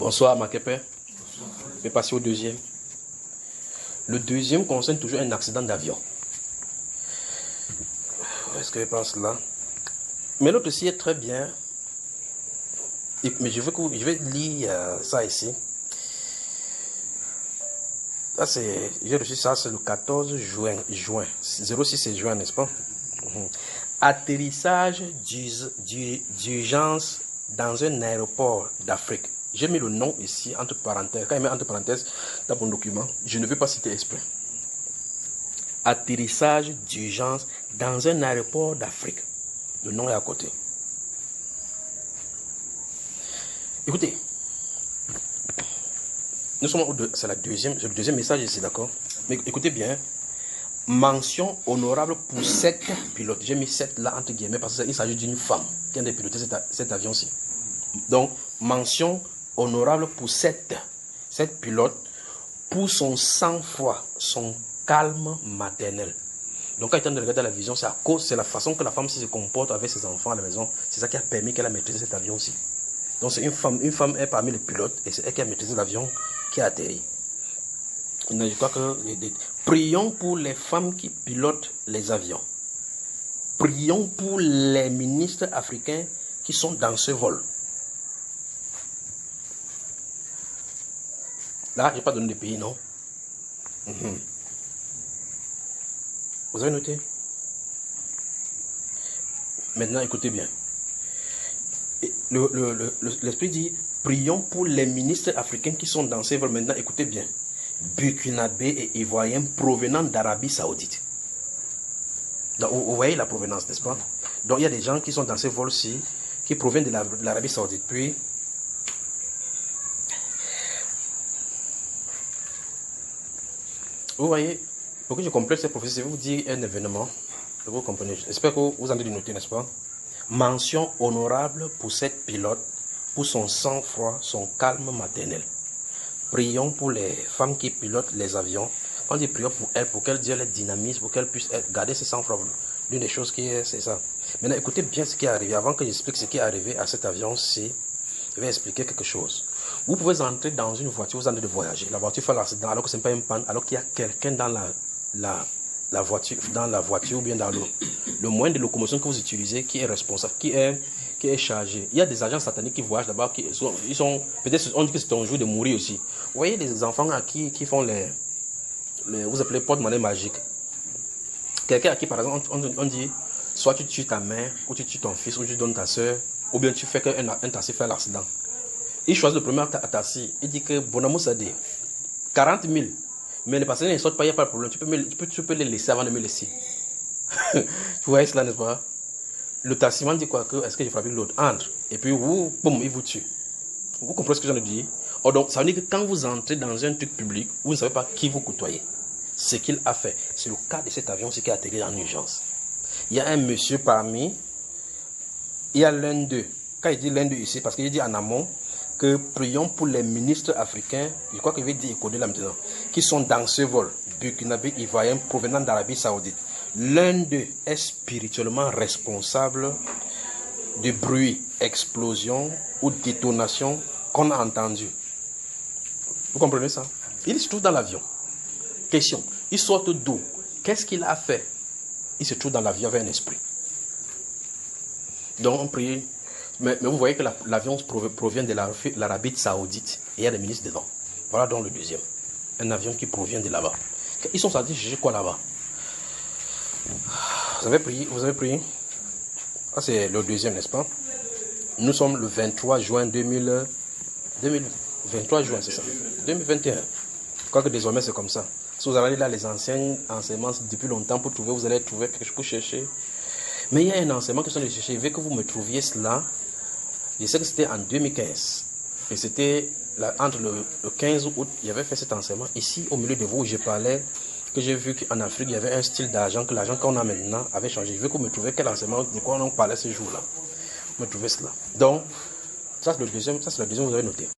Bonsoir, Makepe. Je vais passer au deuxième. Le deuxième concerne toujours un accident d'avion. Est-ce que je pense là? Mais l'autre aussi est très bien. Mais je vais lire ça ici. Là, j'ai reçu ça, c'est le 14 juin. 06 c'est juin, n'est-ce pas? Atterrissage d'urgence dans un aéroport d'Afrique. J'ai mis le nom ici, entre parenthèses. Quand il met entre parenthèses dans mon document, je ne veux pas citer exprès. Atterrissage d'urgence dans un aéroport d'Afrique. Le nom est à côté. Écoutez, nous sommes c'est le deuxième message ici, d'accord? Mais écoutez bien. Mention honorable pour 7 pilotes. J'ai mis 7 là entre guillemets parce qu'il s'agit d'une femme qui a piloté cet avion-ci. Donc, mention honorable pour 7 pilotes pour son sang-froid, son calme maternel. Donc, quand il est en train de regarder la vision, c'est la façon que la femme se comporte avec ses enfants à la maison. C'est ça qui a permis qu'elle a maîtrisé cet avion-ci. Donc, c'est une femme est parmi les pilotes et c'est elle qui a maîtrisé l'avion qui a atterri. Je crois que prions pour les femmes qui pilotent les avions. Prions pour les ministres africains qui sont dans ce vol. Là, je n'ai pas donné de pays, non? Vous avez noté? Maintenant, écoutez bien. L'Esprit dit, prions pour les ministres africains qui sont dans ces vols. Maintenant, écoutez bien. Burkinabé et Ivoiriens provenant d'Arabie Saoudite. Donc, vous voyez la provenance, n'est-ce pas? Donc, il y a des gens qui sont dans ces vols-ci, qui proviennent de l'Arabie Saoudite. Puis, vous voyez, pour que je complète cette prophétie, je vais vous dire un événement. Vous comprenez? J'espère que vous en avez noté, n'est-ce pas? Mention honorable pour cette pilote, pour son sang-froid, son calme maternel. Prions pour les femmes qui pilotent les avions. Quand on dit prions pour elles, pour qu'elles aient le dynamisme, pour qu'elles puissent garder ce sang-froid. L'une des choses qui est, c'est ça. Maintenant, écoutez bien ce qui est arrivé. Avant que j'explique ce qui est arrivé à cet avion-ci, je vais expliquer quelque chose. Vous pouvez entrer dans une voiture, vous êtes en train de voyager. La voiture fait l'accident alors que ce n'est pas une panne, alors qu'il y a quelqu'un dans la voiture ou bien dans le moyen de locomotion que vous utilisez qui est responsable, qui est chargé. Il y a des agents sataniques qui voyagent là-bas, peut-être on dit que c'est un jour de mourir aussi. Vous voyez les enfants à qui font vous appelez porte-monnaie magique. Quelqu'un à qui par exemple on dit soit tu tues ta mère, ou tu tues ton fils, ou tu donnes ta soeur, ou bien tu fais qu'un taxi fait l'accident. Il choisit le premier taxi, il dit que bon amour ça dit 40 000. Mais les passagers ne sortent pas, il n'y a pas de problème. Tu peux les laisser avant de me laisser. Vous voyez cela, n'est-ce pas? Le taximan dit quoi que est-ce que je frappe l'autre? Entre. Et puis, boum, il vous tue. Vous comprenez ce que j'en ai dit? Oh, donc, ça veut dire que quand vous entrez dans un truc public, vous ne savez pas qui vous côtoyez. Ce qu'il a fait. C'est le cas de cet avion qui a atterri en urgence. Il y a un monsieur parmi. Il y a l'un d'eux. Quand il dit l'un d'eux ici, parce qu'il dit en amont, que prions pour les ministres africains, je crois qu'il veut dire écoder là maintenant, qui sont dans ce vol, Burkinabé, Ivoirien, provenant d'Arabie Saoudite. L'un d'eux est spirituellement responsable de bruit, explosion ou détonation qu'on a entendu. Vous comprenez ça? Il se trouve dans l'avion. Question, il sort d'où? Qu'est-ce qu'il a fait? Il se trouve dans l'avion avec un esprit. Donc on prie. Mais vous voyez que l'avion provient de l'Arabie Saoudite et il y a des ministres dedans. Voilà donc le deuxième. Un avion qui provient de là-bas. Ils sont sortis chercher quoi là-bas? Vous avez prié? Ah, c'est le deuxième, n'est-ce pas? Nous sommes le 23 juin 23 juin, c'est ça? 2021. Je crois que désormais c'est comme ça. Si vous allez là les anciens enseignements depuis longtemps pour trouver, vous allez trouver quelque chose pour chercher. Mais il y a un enseignement que je suis chercher. Je veux que vous me trouviez cela. Je sais que c'était en 2015. Et c'était entre le 15 août, il y avait fait cet enseignement. Ici, au milieu de vous, je parlais que j'ai vu qu'en Afrique, il y avait un style d'argent, que l'argent qu'on a maintenant avait changé. Je veux que vous me trouviez quel enseignement, de quoi on parlait ce jour-là. Vous me trouvez cela. Donc, ça c'est le deuxième, vous avez noté.